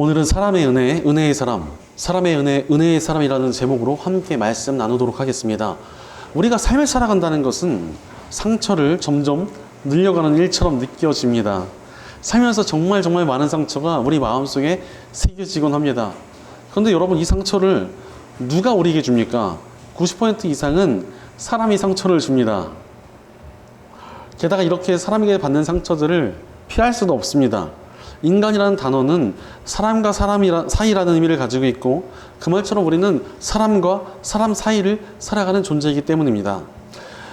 오늘은 사람의 은혜, 은혜의 사람, 사람의 은혜, 은혜의 사람이라는 제목으로 함께 말씀 나누도록 하겠습니다. 우리가 삶을 살아간다는 것은 상처를 점점 늘려가는 일처럼 느껴집니다. 살면서 정말 많은 상처가 우리 마음속에 새겨지곤 합니다. 그런데 여러분, 이 상처를 누가 우리에게 줍니까? 90% 이상은 사람이 상처를 줍니다. 게다가 이렇게 사람에게 받는 상처들을 피할 수도 없습니다. 인간이라는 단어는 사람과 사람 사이라는 의미를 가지고 있고, 그 말처럼 우리는 사람과 사람 사이를 살아가는 존재이기 때문입니다.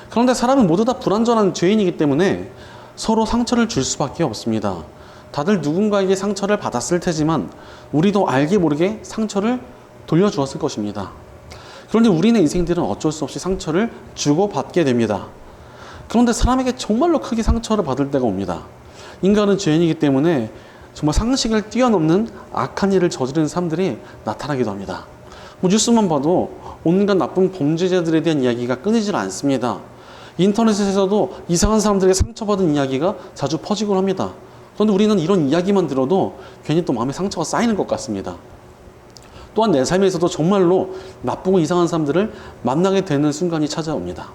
그런데 사람은 모두 다 불완전한 죄인이기 때문에 서로 상처를 줄 수밖에 없습니다. 다들 누군가에게 상처를 받았을 테지만 우리도 알게 모르게 상처를 돌려주었을 것입니다. 그런데 우리의 인생들은 어쩔 수 없이 상처를 주고받게 됩니다. 그런데 사람에게 정말로 크게 상처를 받을 때가 옵니다. 인간은 죄인이기 때문에 정말 상식을 뛰어넘는 악한 일을 저지르는 사람들이 나타나기도 합니다. 뉴스만 봐도 온갖 나쁜 범죄자들에 대한 이야기가 끊이질 않습니다. 인터넷에서도 이상한 사람들에게 상처받은 이야기가 자주 퍼지곤 합니다. 그런데 우리는 이런 이야기만 들어도 괜히 또 마음에 상처가 쌓이는 것 같습니다. 또한 내 삶에서도 정말로 나쁘고 이상한 사람들을 만나게 되는 순간이 찾아옵니다.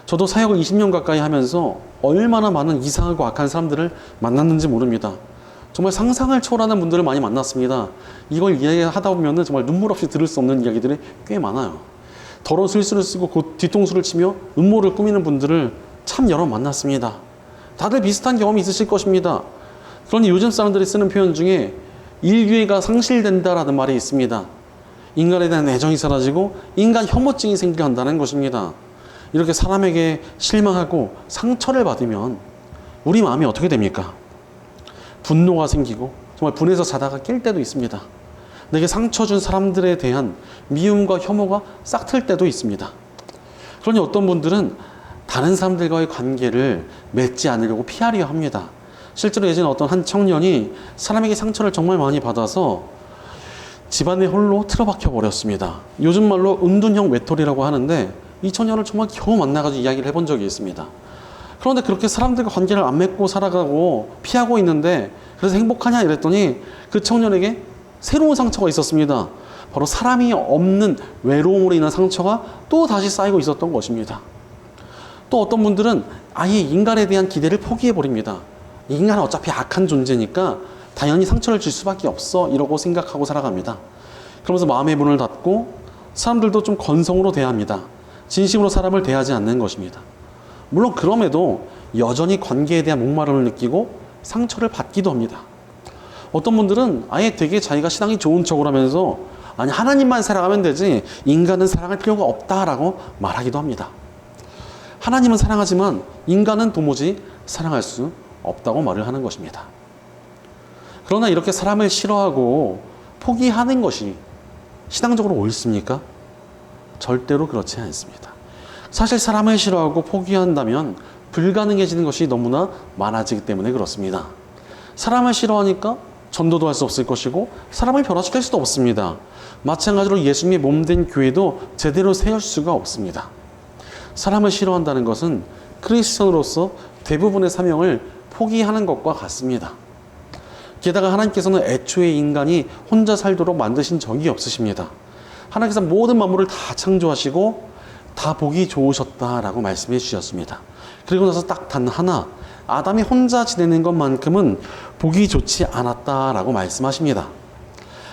저도 사역을 20년 가까이 하면서 얼마나 많은 이상하고 악한 사람들을 만났는지 모릅니다. 정말 상상을 초월하는 분들을 많이 만났습니다. 이걸 이야기하다 보면 정말 눈물 없이 들을 수 없는 이야기들이 꽤 많아요. 더러운 술수를 쓰고 곧 뒤통수를 치며 음모를 꾸미는 분들을 참 여러 만났습니다. 다들 비슷한 경험이 있으실 것입니다. 그러니 요즘 사람들이 쓰는 표현 중에 인류애가 상실된다라는 말이 있습니다. 인간에 대한 애정이 사라지고 인간 혐오증이 생기게 한다는 것입니다. 이렇게 사람에게 실망하고 상처를 받으면 우리 마음이 어떻게 됩니까? 분노가 생기고 정말 분해서 자다가 깰 때도 있습니다. 내게 상처 준 사람들에 대한 미움과 혐오가 싹틀 때도 있습니다. 그러니 어떤 분들은 다른 사람들과의 관계를 맺지 않으려고 피하려 합니다. 실제로 예전에 어떤 한 청년이 사람에게 상처를 정말 많이 받아서 집안에 홀로 틀어박혀 버렸습니다. 요즘 말로 은둔형 외톨이라고 하는데, 이 청년을 정말 겨우 만나가지고 이야기를 해본 적이 있습니다. 그런데 그렇게 사람들과 관계를 안 맺고 살아가고 피하고 있는데 그래서 행복하냐 이랬더니 그 청년에게 새로운 상처가 있었습니다. 바로 사람이 없는 외로움으로 인한 상처가 또 다시 쌓이고 있었던 것입니다. 또 어떤 분들은 아예 인간에 대한 기대를 포기해버립니다. 인간은 어차피 악한 존재니까 당연히 상처를 줄 수밖에 없어 이러고 생각하고 살아갑니다. 그러면서 마음의 문을 닫고 사람들도 좀 건성으로 대합니다. 진심으로 사람을 대하지 않는 것입니다. 물론 그럼에도 여전히 관계에 대한 목마름을 느끼고 상처를 받기도 합니다. 어떤 분들은 아예 되게 자기가 신앙이 좋은 척을 하면서 아니 하나님만 사랑하면 되지 인간은 사랑할 필요가 없다라고 말하기도 합니다. 하나님은 사랑하지만 인간은 도무지 사랑할 수 없다고 말을 하는 것입니다. 그러나 이렇게 사람을 싫어하고 포기하는 것이 신앙적으로 옳습니까? 절대로 그렇지 않습니다. 사실 사람을 싫어하고 포기한다면 불가능해지는 것이 너무나 많아지기 때문에 그렇습니다. 사람을 싫어하니까 전도도 할 수 없을 것이고 사람을 변화시킬 수도 없습니다. 마찬가지로 예수님의 몸된 교회도 제대로 세울 수가 없습니다. 사람을 싫어한다는 것은 크리스천으로서 대부분의 사명을 포기하는 것과 같습니다. 게다가 하나님께서는 애초에 인간이 혼자 살도록 만드신 적이 없으십니다. 하나님께서 모든 만물을 다 창조하시고 다 보기 좋으셨다라고 말씀해 주셨습니다. 그리고 나서 딱 단 하나, 아담이 혼자 지내는 것만큼은 보기 좋지 않았다라고 말씀하십니다.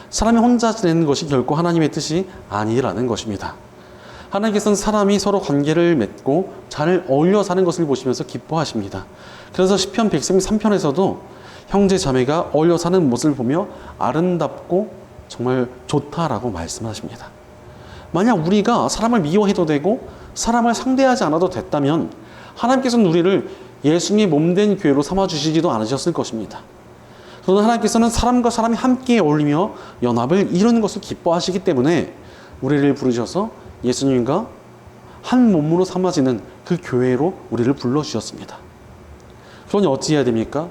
사람이 혼자 지내는 것이 결코 하나님의 뜻이 아니라는 것입니다. 하나님께서는 사람이 서로 관계를 맺고 잘 어울려 사는 것을 보시면서 기뻐하십니다. 그래서 시편 133편에서도 형제 자매가 어울려 사는 모습을 보며 아름답고 정말 좋다라고 말씀하십니다. 만약 우리가 사람을 미워해도 되고 사람을 상대하지 않아도 됐다면 하나님께서는 우리를 예수님의 몸된 교회로 삼아주시지도 않으셨을 것입니다. 그러나 하나님께서는 사람과 사람이 함께 어울리며 연합을 이루는 것을 기뻐하시기 때문에 우리를 부르셔서 예수님과 한 몸으로 삼아지는 그 교회로 우리를 불러주셨습니다. 그러니 어찌해야 됩니까?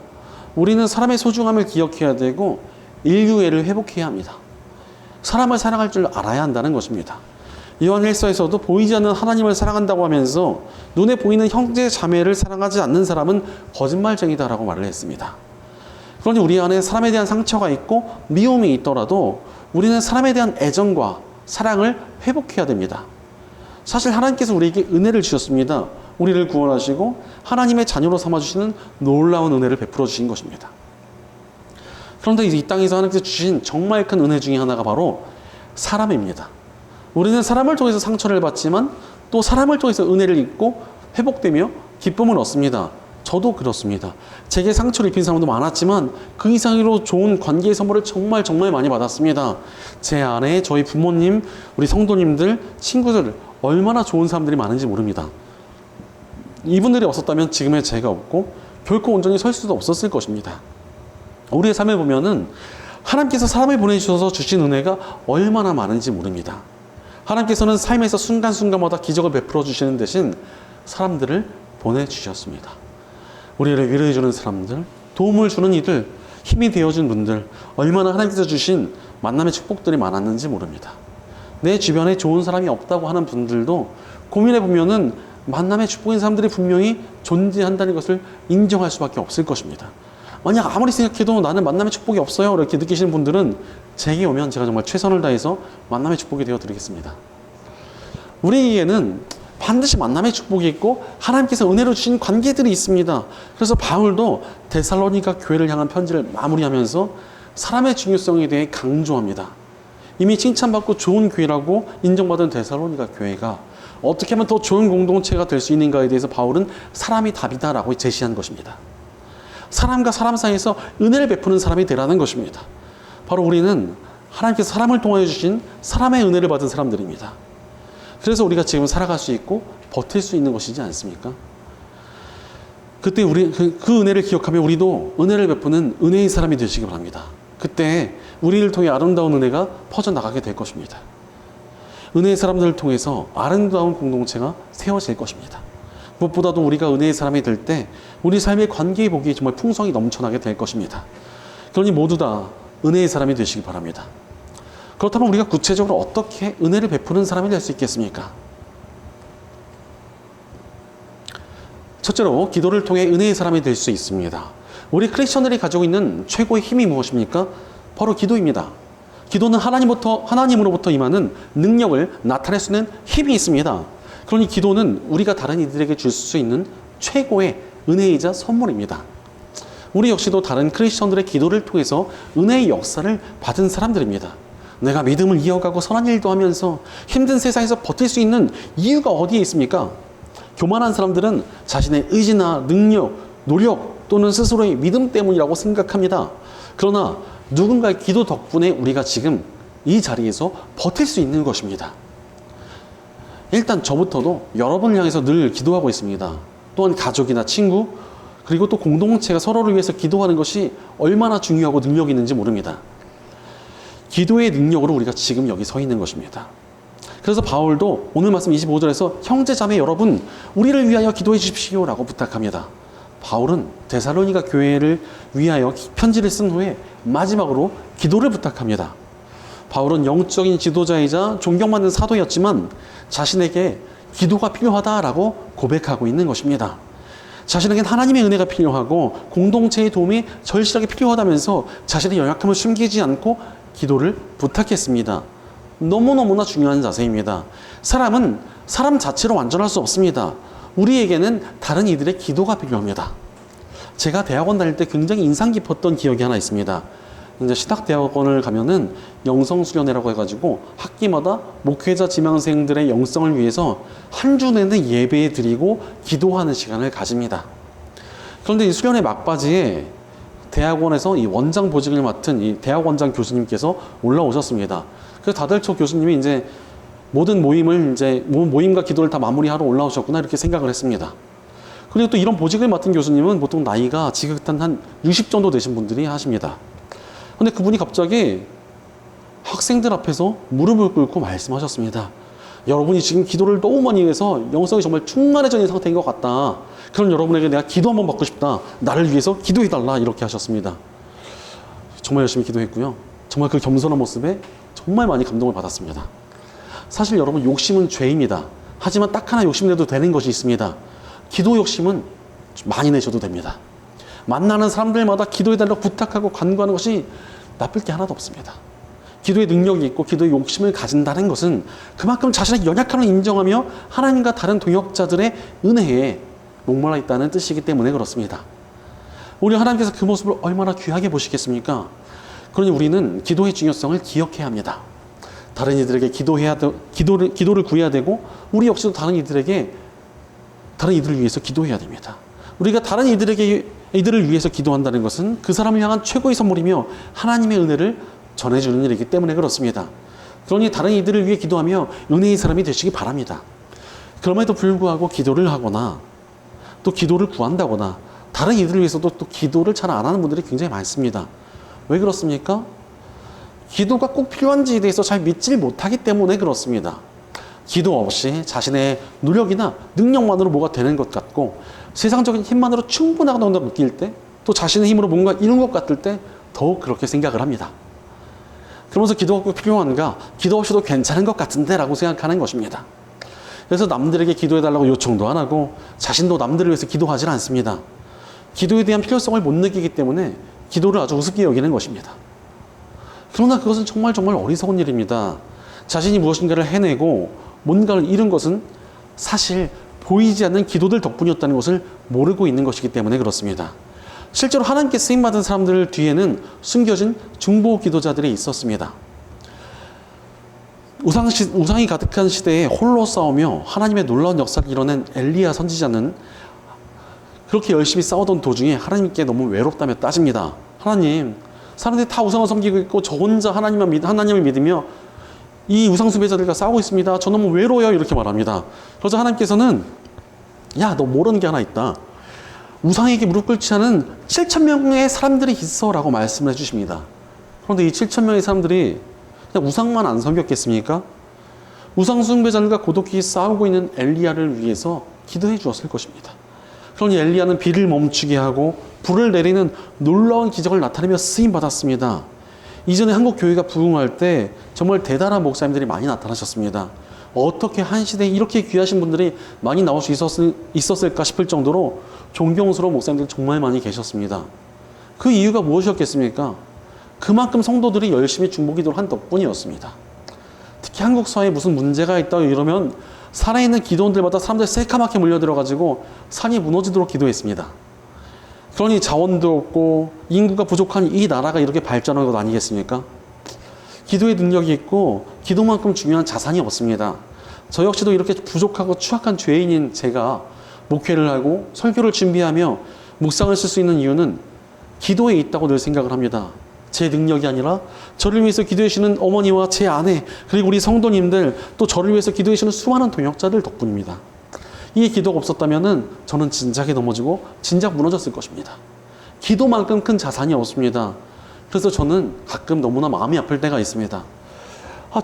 우리는 사람의 소중함을 기억해야 되고 인류애를 회복해야 합니다. 사람을 사랑할 줄 알아야 한다는 것입니다. 요한 1서에서도 보이지 않는 하나님을 사랑한다고 하면서 눈에 보이는 형제 자매를 사랑하지 않는 사람은 거짓말쟁이다라고 말을 했습니다. 그러니 우리 안에 사람에 대한 상처가 있고 미움이 있더라도 우리는 사람에 대한 애정과 사랑을 회복해야 됩니다. 사실 하나님께서 우리에게 은혜를 주셨습니다. 우리를 구원하시고 하나님의 자녀로 삼아주시는 놀라운 은혜를 베풀어 주신 것입니다. 그런데 이 땅에서 하나님께서 주신 정말 큰 은혜 중에 하나가 바로 사람입니다. 우리는 사람을 통해서 상처를 받지만 또 사람을 통해서 은혜를 입고 회복되며 기쁨을 얻습니다. 저도 그렇습니다. 제게 상처를 입힌 사람도 많았지만 그 이상으로 좋은 관계의 선물을 정말 많이 받았습니다. 제 아내, 저희 부모님, 우리 성도님들, 친구들 얼마나 좋은 사람들이 많은지 모릅니다. 이분들이 없었다면 지금의 제가 없고 결코 온전히 설 수도 없었을 것입니다. 우리의 삶을 보면은 하나님께서 사람을 보내주셔서 주신 은혜가 얼마나 많은지 모릅니다. 하나님께서는 삶에서 순간순간마다 기적을 베풀어 주시는 대신 사람들을 보내주셨습니다. 우리를 위로해주는 사람들, 도움을 주는 이들, 힘이 되어준 분들, 얼마나 하나님께서 주신 만남의 축복들이 많았는지 모릅니다. 내 주변에 좋은 사람이 없다고 하는 분들도 고민해보면은 만남의 축복인 사람들이 분명히 존재한다는 것을 인정할 수밖에 없을 것입니다. 만약 아무리 생각해도 나는 만남의 축복이 없어요 이렇게 느끼시는 분들은 제게 오면 제가 정말 최선을 다해서 만남의 축복이 되어 드리겠습니다. 우리에게는 반드시 만남의 축복이 있고 하나님께서 은혜로 주신 관계들이 있습니다. 그래서 바울도 데살로니가 교회를 향한 편지를 마무리하면서 사람의 중요성에 대해 강조합니다. 이미 칭찬받고 좋은 교회라고 인정받은 데살로니가 교회가 어떻게 하면 더 좋은 공동체가 될 수 있는가에 대해서 바울은 사람이 답이다라고 제시한 것입니다. 사람과 사람 사이에서 은혜를 베푸는 사람이 되라는 것입니다. 바로 우리는 하나님께서 사람을 통하여 주신 사람의 은혜를 받은 사람들입니다. 그래서 우리가 지금 살아갈 수 있고 버틸 수 있는 것이지 않습니까? 그때 우리 그 은혜를 기억하며 우리도 은혜를 베푸는 은혜의 사람이 되시기 바랍니다. 그때 우리를 통해 아름다운 은혜가 퍼져나가게 될 것입니다. 은혜의 사람들을 통해서 아름다운 공동체가 세워질 것입니다. 무엇보다도 우리가 은혜의 사람이 될 때 우리 삶의 관계의 복이 정말 풍성히 넘쳐나게 될 것입니다. 그러니 모두 다 은혜의 사람이 되시기 바랍니다. 그렇다면 우리가 구체적으로 어떻게 은혜를 베푸는 사람이 될 수 있겠습니까? 첫째로 기도를 통해 은혜의 사람이 될 수 있습니다. 우리 크리스천들이 가지고 있는 최고의 힘이 무엇입니까? 바로 기도입니다. 기도는 하나님으로부터 임하는 능력을 나타낼 수 있는 힘이 있습니다. 그러니 기도는 우리가 다른 이들에게 줄 수 있는 최고의 은혜이자 선물입니다. 우리 역시도 다른 크리스천들의 기도를 통해서 은혜의 역사를 받은 사람들입니다. 내가 믿음을 이어가고 선한 일도 하면서 힘든 세상에서 버틸 수 있는 이유가 어디에 있습니까? 교만한 사람들은 자신의 의지나 능력, 노력 또는 스스로의 믿음 때문이라고 생각합니다. 그러나 누군가의 기도 덕분에 우리가 지금 이 자리에서 버틸 수 있는 것입니다. 일단 저부터도 여러분을 향해서 늘 기도하고 있습니다. 또한 가족이나 친구 그리고 또 공동체가 서로를 위해서 기도하는 것이 얼마나 중요하고 능력이 있는지 모릅니다. 기도의 능력으로 우리가 지금 여기 서 있는 것입니다. 그래서 바울도 오늘 말씀 25절에서 형제자매 여러분 우리를 위하여 기도해 주십시오 라고 부탁합니다. 바울은 데살로니가 교회를 위하여 편지를 쓴 후에 마지막으로 기도를 부탁합니다. 바울은 영적인 지도자이자 존경받는 사도였지만 자신에게 기도가 필요하다라고 고백하고 있는 것입니다. 자신에겐 하나님의 은혜가 필요하고 공동체의 도움이 절실하게 필요하다면서 자신의 연약함을 숨기지 않고 기도를 부탁했습니다. 너무너무나 중요한 자세입니다. 사람은 사람 자체로 완전할 수 없습니다. 우리에게는 다른 이들의 기도가 필요합니다. 제가 대학원 다닐 때 굉장히 인상 깊었던 기억이 하나 있습니다. 이제 신학대학원을 가면은 영성수련회라고 해가지고 학기마다 목회자 지망생들의 영성을 위해서 한 주 내내 예배 드리고 기도하는 시간을 가집니다. 그런데 이 수련회 막바지에 대학원에서 이 원장 보직을 맡은 이 대학원장 교수님께서 올라오셨습니다. 그래서 다들 저 교수님이 이제 모든 모임과 기도를 다 마무리하러 올라오셨구나 이렇게 생각을 했습니다. 그리고 또 이런 보직을 맡은 교수님은 보통 나이가 지긋한 한 60 정도 되신 분들이 하십니다. 근데 그분이 갑자기 학생들 앞에서 무릎을 꿇고 말씀하셨습니다. 여러분이 지금 기도를 너무 많이 해서 영성이 정말 충만해져 있는 상태인 것 같다. 그럼 여러분에게 내가 기도 한번 받고 싶다. 나를 위해서 기도해달라. 이렇게 하셨습니다. 정말 열심히 기도했고요. 정말 그 겸손한 모습에 정말 많이 감동을 받았습니다. 사실 여러분 욕심은 죄입니다. 하지만 딱 하나 욕심내도 되는 것이 있습니다. 기도 욕심은 많이 내셔도 됩니다. 만나는 사람들마다 기도해달라고 부탁하고 간구하는 것이 나쁠 게 하나도 없습니다. 기도의 능력이 있고 기도의 욕심을 가진다는 것은 그만큼 자신의 연약함을 인정하며 하나님과 다른 동역자들의 은혜에 목말라 있다는 뜻이기 때문에 그렇습니다. 우리 하나님께서 그 모습을 얼마나 귀하게 보시겠습니까? 그러니 우리는 기도의 중요성을 기억해야 합니다. 다른 이들에게 기도를 구해야 되고 우리 역시도 다른 이들을 위해서 기도해야 됩니다. 우리가 다른 이들을 위해서 기도한다는 것은 그 사람을 향한 최고의 선물이며 하나님의 은혜를 전해주는 일이기 때문에 그렇습니다. 그러니 다른 이들을 위해 기도하며 은혜의 사람이 되시기 바랍니다. 그럼에도 불구하고 기도를 하거나 또 기도를 구한다거나 다른 이들을 위해서도 또 기도를 잘 안 하는 분들이 굉장히 많습니다. 왜 그렇습니까? 기도가 꼭 필요한지에 대해서 잘 믿질 못하기 때문에 그렇습니다. 기도 없이 자신의 노력이나 능력만으로 뭐가 되는 것 같고 세상적인 힘만으로 충분하다고 느낄 때 또 자신의 힘으로 뭔가 이룬 것 같을 때 더욱 그렇게 생각을 합니다. 그러면서 기도가 꼭 필요한가? 기도 없이도 괜찮은 것 같은데 라고 생각하는 것입니다. 그래서 남들에게 기도해달라고 요청도 안 하고 자신도 남들을 위해서 기도하지 않습니다. 기도에 대한 필요성을 못 느끼기 때문에 기도를 아주 우습게 여기는 것입니다. 그러나 그것은 정말 어리석은 일입니다. 자신이 무엇인가를 해내고 뭔가를 이룬 것은 사실 보이지 않는 기도들 덕분이었다는 것을 모르고 있는 것이기 때문에 그렇습니다. 실제로 하나님께 쓰임받은 사람들 뒤에는 숨겨진 중보 기도자들이 있었습니다. 우상이 가득한 시대에 홀로 싸우며 하나님의 놀라운 역사를 이뤄낸 엘리야 선지자는 그렇게 열심히 싸우던 도중에 하나님께 너무 외롭다며 따집니다. 하나님, 사람들이 다 우상을 섬기고 있고 저 혼자 하나님을 믿으며 이 우상 숭배자들과 싸우고 있습니다. 저 너무 외로워요. 이렇게 말합니다. 그래서 하나님께서는 야, 너 모르는 게 하나 있다. 우상에게 무릎 꿇지 않은 7,000명의 사람들이 있어 라고 말씀을 해주십니다. 그런데 이 7,000명의 사람들이 그냥 우상만 안 섬겼겠습니까? 우상 숭배자들과 고독히 싸우고 있는 엘리야를 위해서 기도해 주었을 것입니다. 그러니 엘리야는 비를 멈추게 하고 불을 내리는 놀라운 기적을 나타내며 쓰임받았습니다. 이전에 한국 교회가 부흥할 때 정말 대단한 목사님들이 많이 나타나셨습니다. 어떻게 한 시대에 이렇게 귀하신 분들이 많이 나올 수 있었을까 싶을 정도로 존경스러운 목사님들이 정말 많이 계셨습니다. 그 이유가 무엇이었겠습니까? 그만큼 성도들이 열심히 중보기도를 한 덕분이었습니다. 특히 한국 사회에 무슨 문제가 있다 이러면 살아있는 기도원들마다 사람들이 새까맣게 몰려들어가지고 산이 무너지도록 기도했습니다. 그러니 자원도 없고 인구가 부족한 이 나라가 이렇게 발전한 것 아니겠습니까? 기도의 능력이 있고 기도만큼 중요한 자산이 없습니다. 저 역시도 이렇게 부족하고 추악한 죄인인 제가 목회를 하고 설교를 준비하며 묵상을 쓸 수 있는 이유는 기도에 있다고 늘 생각을 합니다. 제 능력이 아니라 저를 위해서 기도해 주시는 어머니와 제 아내 그리고 우리 성도님들 또 저를 위해서 기도해 주시는 수많은 동역자들 덕분입니다. 이 기도가 없었다면 저는 진작에 넘어지고 진작 무너졌을 것입니다. 기도만큼 큰 자산이 없습니다. 그래서 저는 가끔 너무나 마음이 아플 때가 있습니다.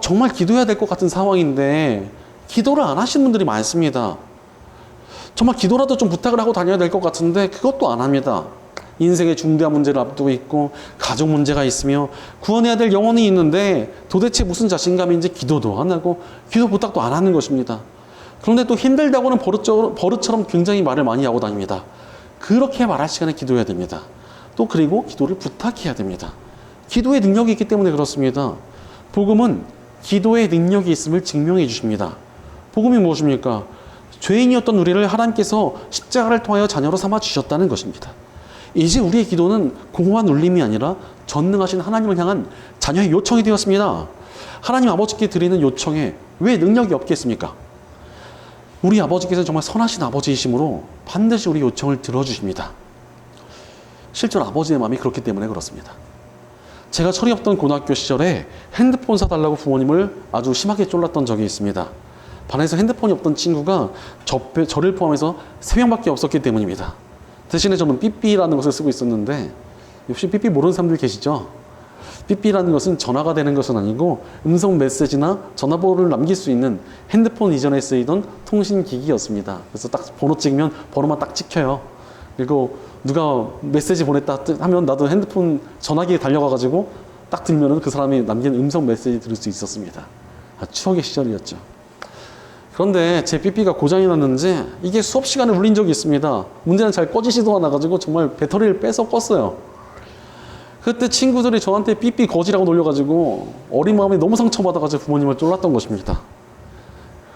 정말 기도해야 될 것 같은 상황인데 기도를 안 하시는 분들이 많습니다. 정말 기도라도 좀 부탁을 하고 다녀야 될 것 같은데 그것도 안 합니다. 인생의 중대한 문제를 앞두고 있고 가족 문제가 있으며 구원해야 될 영혼이 있는데 도대체 무슨 자신감인지 기도도 안 하고 기도 부탁도 안 하는 것입니다. 그런데 또 힘들다고는 버릇처럼 굉장히 말을 많이 하고 다닙니다. 그렇게 말할 시간에 기도해야 됩니다. 또 그리고 기도를 부탁해야 됩니다. 기도의 능력이 있기 때문에 그렇습니다. 복음은 기도의 능력이 있음을 증명해 주십니다. 복음이 무엇입니까? 죄인이었던 우리를 하나님께서 십자가를 통하여 자녀로 삼아 주셨다는 것입니다. 이제 우리의 기도는 공허한 울림이 아니라 전능하신 하나님을 향한 자녀의 요청이 되었습니다. 하나님 아버지께 드리는 요청에 왜 능력이 없겠습니까? 우리 아버지께서는 정말 선하신 아버지이시므로 반드시 우리 요청을 들어주십니다. 실제로 아버지의 마음이 그렇기 때문에 그렇습니다. 제가 철이 없던 고등학교 시절에 핸드폰 사달라고 부모님을 아주 심하게 쫄랐던 적이 있습니다. 반에서 핸드폰이 없던 친구가 저를 포함해서 3명밖에 없었기 때문입니다. 대신에 저는 삐삐라는 것을 쓰고 있었는데 혹시 삐삐 모르는 사람들 계시죠? 삐삐라는 것은 전화가 되는 것은 아니고 음성 메시지나 전화번호를 남길 수 있는 핸드폰 이전에 쓰이던 통신기기였습니다. 그래서 딱 번호 찍으면 번호만 딱 찍혀요. 그리고 누가 메시지 보냈다 하면 나도 핸드폰 전화기에 달려가가지고 딱 들면은 그 사람이 남긴 음성 메시지 들을 수 있었습니다. 추억의 시절이었죠. 그런데 제 삐삐가 고장이 났는지 이게 수업 시간에 울린 적이 있습니다. 문제는 잘 꺼지지도 않아가지고 정말 배터리를 빼서 껐어요. 그때 친구들이 저한테 삐삐 거지라고 놀려가지고 어린 마음에 너무 상처받아가지고 부모님을 쫄랐던 것입니다.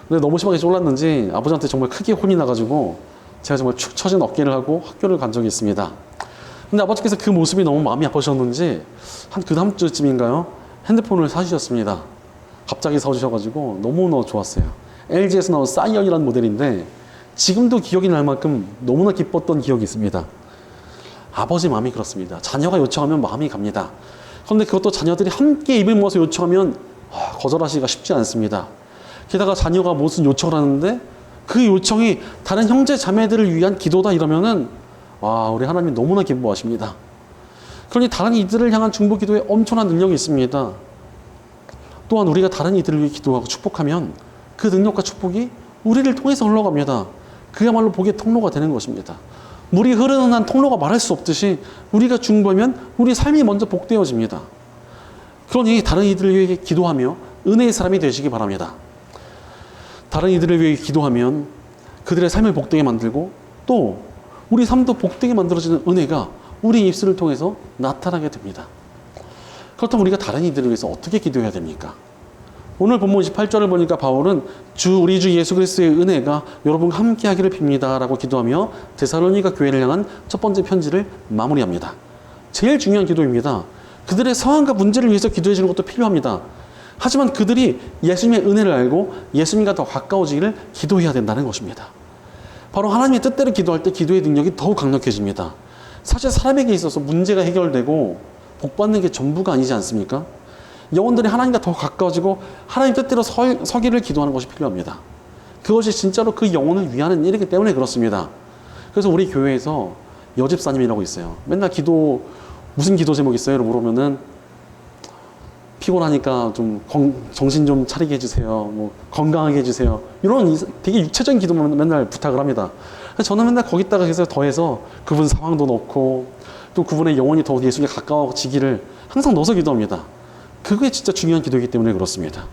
근데 너무 심하게 쫄랐는지 아버지한테 정말 크게 혼이 나가지고 제가 정말 축 처진 어깨를 하고 학교를 간 적이 있습니다. 근데 아버지께서 그 모습이 너무 마음이 아프셨는지 한 그 다음 주쯤인가요? 핸드폰을 사주셨습니다. 갑자기 사주셔가지고 너무너무 좋았어요. LG에서 나온 사이언이라는 모델인데 지금도 기억이 날 만큼 너무나 기뻤던 기억이 있습니다. 아버지 마음이 그렇습니다. 자녀가 요청하면 마음이 갑니다. 그런데 그것도 자녀들이 함께 입을 모아서 요청하면 거절하기가 쉽지 않습니다. 게다가 자녀가 무슨 요청을 하는데 그 요청이 다른 형제 자매들을 위한 기도다 이러면은 와, 우리 하나님 너무나 기뻐하십니다. 그러니 다른 이들을 향한 중보 기도에 엄청난 능력이 있습니다. 또한 우리가 다른 이들을 위해 기도하고 축복하면 그 능력과 축복이 우리를 통해서 흘러갑니다. 그야말로 복의 통로가 되는 것입니다. 물이 흐르는 한 통로가 말할 수 없듯이 우리가 중보하면 우리 삶이 먼저 복되어집니다. 그러니 다른 이들을 위해 기도하며 은혜의 사람이 되시기 바랍니다. 다른 이들을 위해 기도하면 그들의 삶을 복되게 만들고 또 우리 삶도 복되게 만들어지는 은혜가 우리 입술을 통해서 나타나게 됩니다. 그렇다면 우리가 다른 이들을 위해서 어떻게 기도해야 됩니까? 오늘 본문 28절을 보니까 바울은 우리 주 예수 그리스도의 은혜가 여러분과 함께 하기를 빕니다 라고 기도하며 데살로니가 교회를 향한 첫 번째 편지를 마무리합니다. 제일 중요한 기도입니다. 그들의 상황과 문제를 위해서 기도해 주는 것도 필요합니다. 하지만 그들이 예수님의 은혜를 알고 예수님과 더 가까워지기를 기도해야 된다는 것입니다. 바로 하나님의 뜻대로 기도할 때 기도의 능력이 더욱 강력해집니다. 사실 사람에게 있어서 문제가 해결되고 복받는 게 전부가 아니지 않습니까? 영혼들이 하나님과 더 가까워지고 하나님 뜻대로 서기를 기도하는 것이 필요합니다. 그것이 진짜로 그 영혼을 위하는 일이기 때문에 그렇습니다. 그래서 우리 교회에서 여집사님이라고 있어요. 맨날 무슨 기도 제목 있어요? 라고 물으면은 피곤하니까 좀 정신 좀 차리게 해주세요. 뭐 건강하게 해주세요. 이런 되게 육체적인 기도만 맨날 부탁을 합니다. 저는 맨날 거기다가 더해서 그분 상황도 넣고 또 그분의 영혼이 더 예수님에 가까워지기를 항상 넣어서 기도합니다. 그게 진짜 중요한 기도이기 때문에 그렇습니다.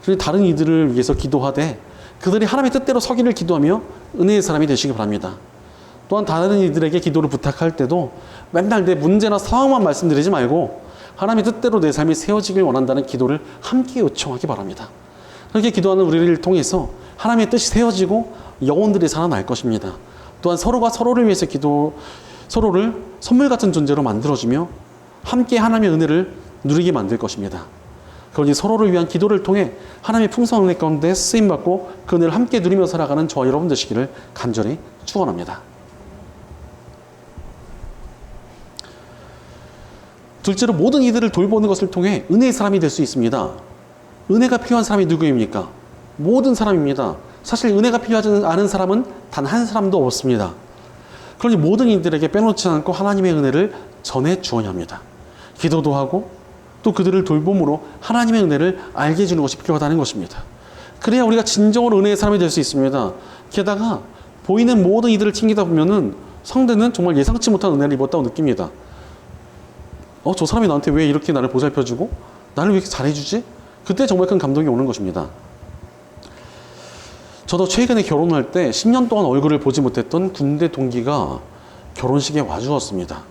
그래서 다른 이들을 위해서 기도하되 그들이 하나님의 뜻대로 서기를 기도하며 은혜의 사람이 되시기 바랍니다. 또한 다른 이들에게 기도를 부탁할 때도 맨날 내 문제나 상황만 말씀드리지 말고 하나님의 뜻대로 내 삶이 세워지길 원한다는 기도를 함께 요청하기 바랍니다. 그렇게 기도하는 우리를 통해서 하나님의 뜻이 세워지고 영혼들이 살아날 것입니다. 또한 서로가 서로를 위해서 서로를 선물 같은 존재로 만들어주며 함께 하나님의 은혜를 누리게 만들 것입니다. 그러니 서로를 위한 기도를 통해 하나님의 풍성한 은혜 가운데 쓰임받고 그 은혜를 함께 누리며 살아가는 저와 여러분 되시기를 간절히 축원합니다. 둘째로 모든 이들을 돌보는 것을 통해 은혜의 사람이 될 수 있습니다. 은혜가 필요한 사람이 누구입니까? 모든 사람입니다. 사실 은혜가 필요하지 않은 사람은 단 한 사람도 없습니다. 그러니 모든 이들에게 빼놓지 않고 하나님의 은혜를 전해 주어야 합니다. 기도도 하고 또 그들을 돌봄으로 하나님의 은혜를 알게 해주는 것이 필요하다는 것입니다. 그래야 우리가 진정으로 은혜의 사람이 될 수 있습니다. 게다가 보이는 모든 이들을 챙기다 보면은 상대는 정말 예상치 못한 은혜를 입었다고 느낍니다. 저 사람이 나한테 왜 이렇게 나를 보살펴주고 나를 왜 이렇게 잘해주지? 그때 정말 큰 감동이 오는 것입니다. 저도 최근에 결혼할 때 10년 동안 얼굴을 보지 못했던 군대 동기가 결혼식에 와주었습니다.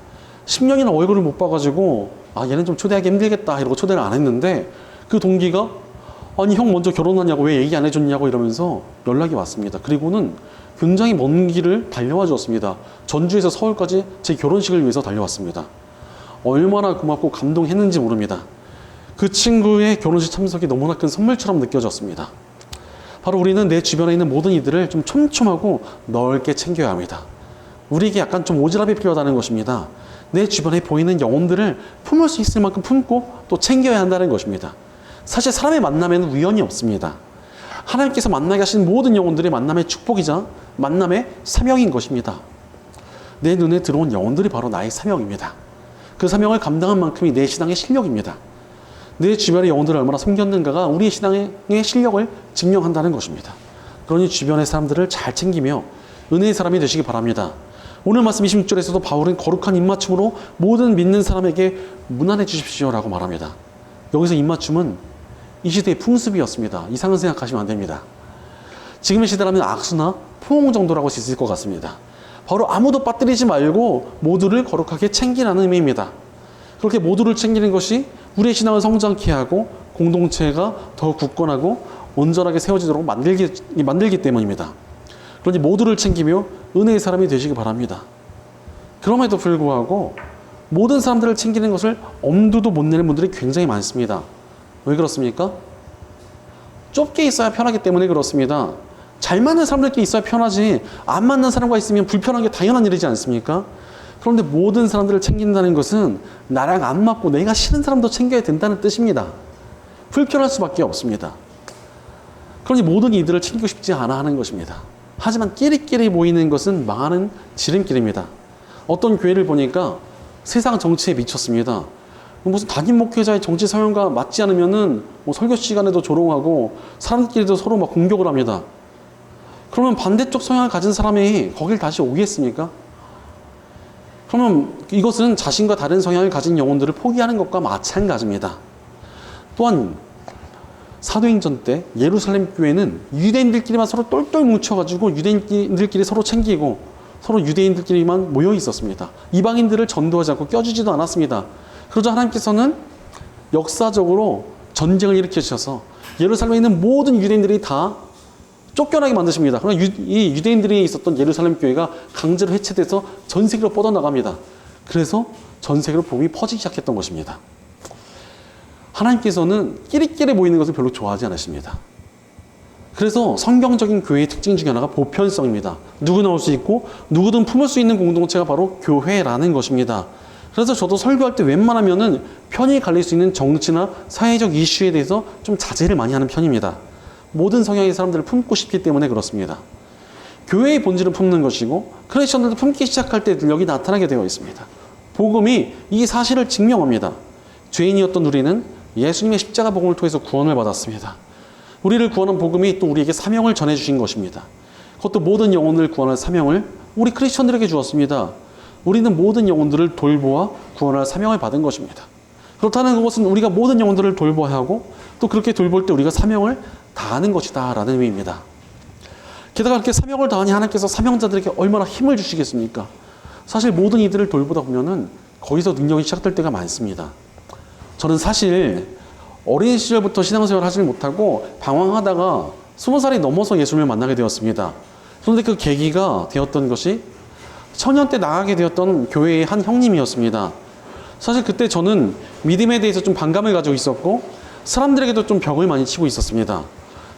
10년이나 얼굴을 못 봐가지고 얘는 좀 초대하기 힘들겠다 이러고 초대를 안 했는데 그 동기가 아니 형 먼저 결혼하냐고 왜 얘기 안 해줬냐고 이러면서 연락이 왔습니다. 그리고는 굉장히 먼 길을 달려와 주었습니다. 전주에서 서울까지 제 결혼식을 위해서 달려왔습니다. 얼마나 고맙고 감동했는지 모릅니다. 그 친구의 결혼식 참석이 너무나 큰 선물처럼 느껴졌습니다. 바로 우리는 내 주변에 있는 모든 이들을 좀 촘촘하고 넓게 챙겨야 합니다. 우리에게 약간 좀 오지랖이 필요하다는 것입니다. 내 주변에 보이는 영혼들을 품을 수 있을 만큼 품고 또 챙겨야 한다는 것입니다. 사실 사람의 만남에는 우연이 없습니다. 하나님께서 만나게 하신 모든 영혼들이 만남의 축복이자 만남의 사명인 것입니다. 내 눈에 들어온 영혼들이 바로 나의 사명입니다. 그 사명을 감당한 만큼이 내 신앙의 실력입니다. 내 주변의 영혼들을 얼마나 섬겼는가가 우리의 신앙의 실력을 증명한다는 것입니다. 그러니 주변의 사람들을 잘 챙기며 은혜의 사람이 되시기 바랍니다. 오늘 말씀 26절에서도 바울은 거룩한 입맞춤으로 모든 믿는 사람에게 문안해 주십시오 라고 말합니다. 여기서 입맞춤은 이 시대의 풍습이었습니다. 이상한 생각하시면 안 됩니다. 지금의 시대라면 악수나 포옹 정도라고 할 수 있을 것 같습니다. 바로 아무도 빠뜨리지 말고 모두를 거룩하게 챙기라는 의미입니다. 그렇게 모두를 챙기는 것이 우리의 신앙을 성장케 하고 공동체가 더 굳건하고 온전하게 세워지도록 만들기 때문입니다. 그러니 모두를 챙기며 은혜의 사람이 되시기 바랍니다. 그럼에도 불구하고 모든 사람들을 챙기는 것을 엄두도 못 내는 분들이 굉장히 많습니다. 왜 그렇습니까? 좁게 있어야 편하기 때문에 그렇습니다. 잘 맞는 사람들끼리 있어야 편하지 안 맞는 사람과 있으면 불편한 게 당연한 일이지 않습니까? 그런데 모든 사람들을 챙긴다는 것은 나랑 안 맞고 내가 싫은 사람도 챙겨야 된다는 뜻입니다. 불편할 수밖에 없습니다. 그러니 모든 이들을 챙기고 싶지 않아 하는 것입니다. 하지만 끼리끼리 모이는 것은 망하는 지름길입니다. 어떤 교회를 보니까 세상 정치에 미쳤습니다. 무슨 담임 목회자의 정치 성향과 맞지 않으면은 뭐 설교 시간에도 조롱하고 사람들끼리도 서로 막 공격을 합니다. 그러면 반대쪽 성향을 가진 사람이 거길 다시 오겠습니까? 그러면 이것은 자신과 다른 성향을 가진 영혼들을 포기하는 것과 마찬가지입니다. 또한 사도행전 때 예루살렘 교회는 유대인들끼리만 서로 똘똘 뭉쳐가지고 유대인들끼리 서로 챙기고 서로 유대인들끼리만 모여 있었습니다. 이방인들을 전도하지 않고 껴주지도 않았습니다. 그러자 하나님께서는 역사적으로 전쟁을 일으키셔서 예루살렘에 있는 모든 유대인들이 다 쫓겨나게 만드십니다. 그러나 이 유대인들이 있었던 예루살렘 교회가 강제로 해체돼서 전 세계로 뻗어나갑니다. 그래서 전 세계로 복음이 퍼지기 시작했던 것입니다. 하나님께서는 끼리끼리 모이는 것을 별로 좋아하지 않으십니다. 그래서 성경적인 교회의 특징 중에 하나가 보편성입니다. 누구나 올 수 있고 누구든 품을 수 있는 공동체가 바로 교회라는 것입니다. 그래서 저도 설교할 때 웬만하면은 편이 갈릴 수 있는 정치나 사회적 이슈에 대해서 좀 자제를 많이 하는 편입니다. 모든 성향의 사람들을 품고 싶기 때문에 그렇습니다. 교회의 본질은 품는 것이고 크리스천들도 품기 시작할 때 능력이 나타나게 되어 있습니다. 복음이 이 사실을 증명합니다. 죄인이었던 우리는 예수님의 십자가 복음을 통해서 구원을 받았습니다. 우리를 구원한 복음이 또 우리에게 사명을 전해주신 것입니다. 그것도 모든 영혼을 구원할 사명을 우리 크리스천들에게 주었습니다. 우리는 모든 영혼들을 돌보아 구원할 사명을 받은 것입니다. 그렇다는 그것은 우리가 모든 영혼들을 돌보아야 하고 또 그렇게 돌볼 때 우리가 사명을 다하는 것이다 라는 의미입니다. 게다가 이렇게 사명을 다하니 하나님께서 사명자들에게 얼마나 힘을 주시겠습니까? 사실 모든 이들을 돌보다 보면은 거기서 능력이 시작될 때가 많습니다. 저는 사실 어린 시절부터 신앙생활을 하지 못하고 방황하다가 20살이 넘어서 예수님을 만나게 되었습니다. 그런데 그 계기가 되었던 것이 청년 때 나가게 되었던 교회의 한 형님이었습니다. 사실 그때 저는 믿음에 대해서 좀 반감을 가지고 있었고 사람들에게도 좀 벽을 많이 치고 있었습니다.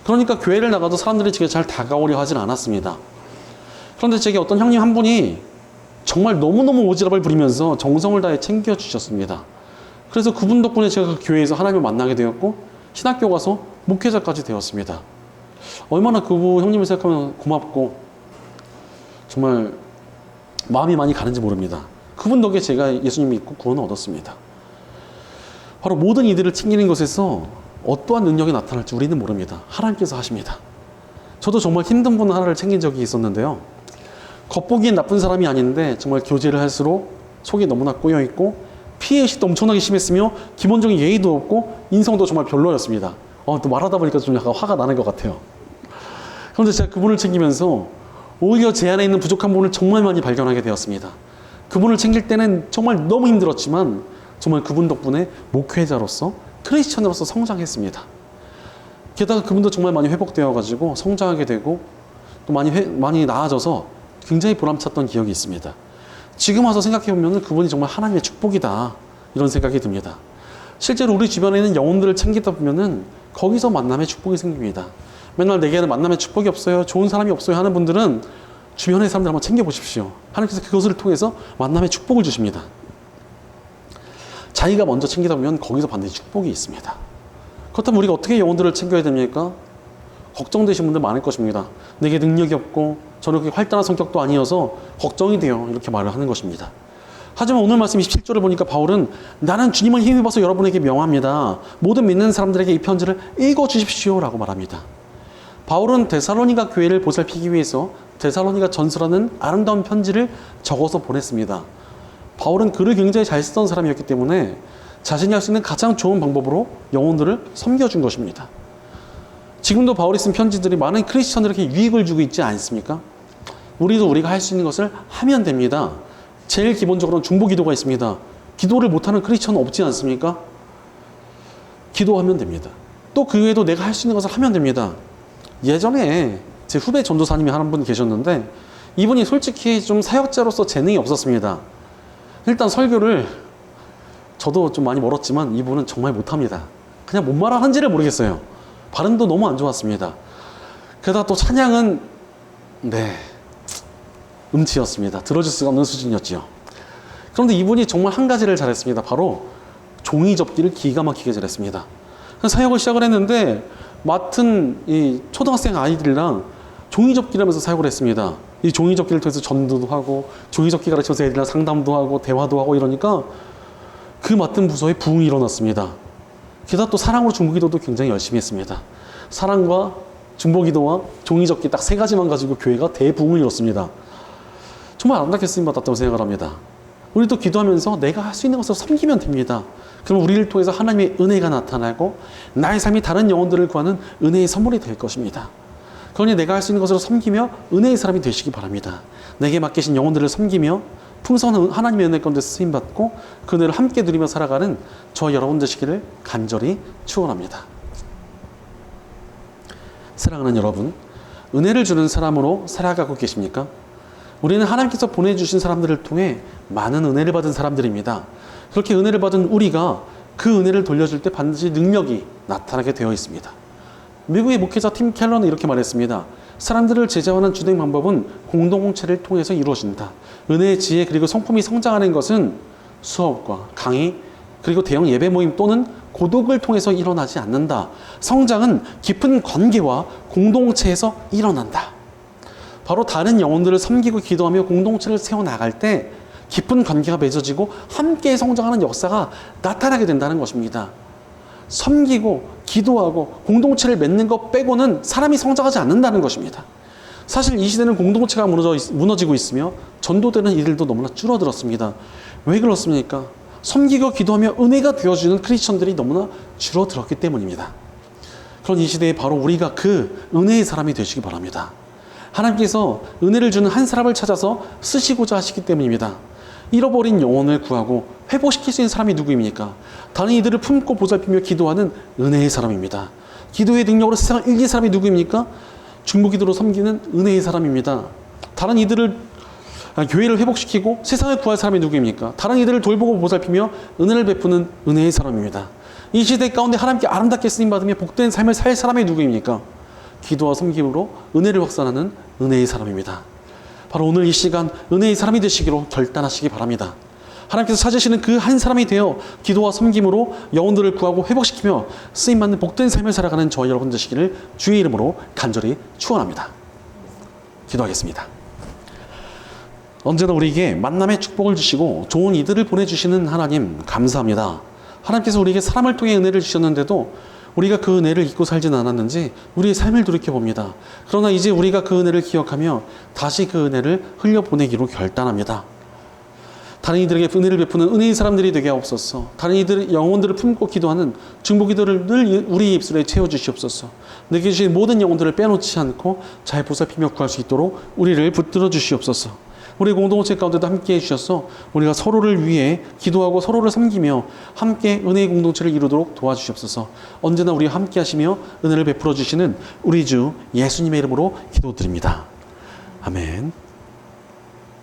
그러니까 교회를 나가도 사람들이 제게 잘 다가오려 하진 않았습니다. 그런데 제게 어떤 형님 한 분이 정말 너무너무 오지랖을 부리면서 정성을 다해 챙겨주셨습니다. 그래서 그분 덕분에 제가 그 교회에서 하나님을 만나게 되었고 신학교 가서 목회자까지 되었습니다. 얼마나 그분 형님을 생각하면 고맙고 정말 마음이 많이 가는지 모릅니다. 그분 덕에 제가 예수님 믿고 구원을 얻었습니다. 바로 모든 이들을 챙기는 것에서 어떠한 능력이 나타날지 우리는 모릅니다. 하나님께서 하십니다. 저도 정말 힘든 분 하나를 챙긴 적이 있었는데요. 겉보기엔 나쁜 사람이 아닌데 정말 교제를 할수록 속이 너무나 꼬여있고 피해의식도 엄청나게 심했으며 기본적인 예의도 없고 인성도 정말 별로였습니다. 또 말하다 보니까 좀 약간 화가 나는 것 같아요. 그런데 제가 그분을 챙기면서 오히려 제 안에 있는 부족한 부분을 정말 많이 발견하게 되었습니다. 그분을 챙길 때는 정말 너무 힘들었지만 정말 그분 덕분에 목회자로서 크리스천으로서 성장했습니다. 게다가 그분도 정말 많이 회복되어가지고 성장하게 되고 또 많이 나아져서 굉장히 보람찼던 기억이 있습니다. 지금 와서 생각해보면 그분이 정말 하나님의 축복이다 이런 생각이 듭니다. 실제로 우리 주변에 있는 영혼들을 챙기다 보면은 거기서 만남의 축복이 생깁니다. 맨날 내게는 만남의 축복이 없어요, 좋은 사람이 없어요 하는 분들은 주변의 사람들 한번 챙겨보십시오. 하나님께서 그것을 통해서 만남의 축복을 주십니다. 자기가 먼저 챙기다 보면 거기서 반드시 축복이 있습니다. 그렇다면 우리가 어떻게 영혼들을 챙겨야 됩니까? 걱정되시는 분들 많을 것입니다. 내게 능력이 없고 저는 그렇게 활달한 성격도 아니어서 걱정이 돼요 이렇게 말을 하는 것입니다. 하지만 오늘 말씀 27절을 보니까 바울은 나는 주님을 힘입어서 여러분에게 명합니다. 모든 믿는 사람들에게 이 편지를 읽어주십시오 라고 말합니다. 바울은 데살로니가 교회를 보살피기 위해서 데살로니가 전서라는 아름다운 편지를 적어서 보냈습니다. 바울은 글을 굉장히 잘 쓰던 사람이었기 때문에 자신이 할 수 있는 가장 좋은 방법으로 영혼들을 섬겨준 것입니다. 지금도 바울이 쓴 편지들이 많은 크리스천들에게 유익을 주고 있지 않습니까? 우리가 할 수 있는 것을 하면 됩니다. 제일 기본적으로는 중보기도가 있습니다. 기도를 못하는 크리스천은 없지 않습니까? 기도하면 됩니다. 또 그 외에도 내가 할 수 있는 것을 하면 됩니다. 예전에 제 후배 전도사님이 한 분 계셨는데 이분이 솔직히 좀 사역자로서 재능이 없었습니다. 일단 설교를 저도 좀 많이 멀었지만 이분은 정말 못합니다. 그냥 뭔 말 하는지를 모르겠어요. 발음도 너무 안 좋았습니다. 게다가 또 찬양은 음치였습니다. 들어줄 수가 없는 수준이었지요. 그런데 이분이 정말 한 가지를 잘했습니다. 바로 종이 접기를 기가 막히게 잘했습니다. 사역을 시작을 했는데 맡은 이 초등학생 아이들이랑 종이 접기를 하면서 사역을 했습니다. 이 종이 접기를 통해서 전도도 하고 종이 접기 가르쳐서 애들이랑 상담도 하고 대화도 하고 이러니까 그 맡은 부서에 부흥이 일어났습니다. 게다가 또 사랑으로 중보기도도 굉장히 열심히 했습니다. 사랑과 중보기도와 종이 접기 딱 세 가지만 가지고 교회가 대부흥을 이뤘습니다. 정말 아름답게 쓰임 받았다고 생각을 합니다. 우리도 기도하면서 내가 할 수 있는 것을 섬기면 됩니다. 그럼 우리를 통해서 하나님의 은혜가 나타나고 나의 삶이 다른 영혼들을 구하는 은혜의 선물이 될 것입니다. 그러니 내가 할 수 있는 것으로 섬기며 은혜의 사람이 되시기 바랍니다. 내게 맡기신 영혼들을 섬기며 풍성한 하나님의 은혜 가운데 쓰임받고 그 은혜를 함께 누리며 살아가는 저 여러분 되시기를 간절히 축원합니다. 사랑하는 여러분, 은혜를 주는 사람으로 살아가고 계십니까? 우리는 하나님께서 보내주신 사람들을 통해 많은 은혜를 받은 사람들입니다. 그렇게 은혜를 받은 우리가 그 은혜를 돌려줄 때 반드시 능력이 나타나게 되어 있습니다. 미국의 목회자 팀 켈러는 이렇게 말했습니다. 사람들을 제자하는 주된 방법은 공동체를 통해서 이루어진다. 은혜의 지혜 그리고 성품이 성장하는 것은 수업과 강의 그리고 대형 예배 모임 또는 고독을 통해서 일어나지 않는다. 성장은 깊은 관계와 공동체에서 일어난다. 바로 다른 영혼들을 섬기고 기도하며 공동체를 세워나갈 때 깊은 관계가 맺어지고 함께 성장하는 역사가 나타나게 된다는 것입니다. 섬기고 기도하고 공동체를 맺는 것 빼고는 사람이 성장하지 않는다는 것입니다. 사실 이 시대는 공동체가 무너지고 있으며 전도되는 이들도 너무나 줄어들었습니다. 왜 그렇습니까? 섬기고 기도하며 은혜가 되어주는 크리스천들이 너무나 줄어들었기 때문입니다. 그런 이 시대에 바로 우리가 그 은혜의 사람이 되시기 바랍니다. 하나님께서 은혜를 주는 한 사람을 찾아서 쓰시고자 하시기 때문입니다. 잃어버린 영혼을 구하고 회복시킬 수 있는 사람이 누구입니까? 다른 이들을 품고 보살피며 기도하는 은혜의 사람입니다. 기도의 능력으로 세상을 이길 사람이 누구입니까? 중보기도로 섬기는 은혜의 사람입니다. 다른 이들을 교회를 회복시키고 세상을 구할 사람이 누구입니까? 다른 이들을 돌보고 보살피며 은혜를 베푸는 은혜의 사람입니다. 이 시대 가운데 하나님께 아름답게 쓰임받으며 복된 삶을 살 사람이 누구입니까? 기도와 섬김으로 은혜를 확산하는 은혜의 사람입니다. 바로 오늘 이 시간 은혜의 사람이 되시기로 결단하시기 바랍니다. 하나님께서 찾으시는 그 한 사람이 되어 기도와 섬김으로 영혼들을 구하고 회복시키며 쓰임받는 복된 삶을 살아가는 저와 여러분 되시기를 주의 이름으로 간절히 축원합니다. 기도하겠습니다. 언제나 우리에게 만남의 축복을 주시고 좋은 이들을 보내주시는 하나님 감사합니다. 하나님께서 우리에게 사람을 통해 은혜를 주셨는데도 우리가 그 은혜를 잊고 살진 않았는지 우리의 삶을 돌이켜봅니다. 그러나 이제 우리가 그 은혜를 기억하며 다시 그 은혜를 흘려보내기로 결단합니다. 다른 이들에게 은혜를 베푸는 은혜의 사람들이 되게 하옵소서. 다른 이들의 영혼들을 품고 기도하는 중보기도를 늘 우리 입술에 채워주시옵소서. 내게 주신 모든 영혼들을 빼놓지 않고 잘 보살피며 구할 수 있도록 우리를 붙들어 주시옵소서. 우리 공동체 가운데도 함께 해주셔서 우리가 서로를 위해 기도하고 서로를 섬기며 함께 은혜의 공동체를 이루도록 도와주시옵소서. 언제나 우리와 함께 하시며 은혜를 베풀어 주시는 우리 주 예수님의 이름으로 기도드립니다. 아멘.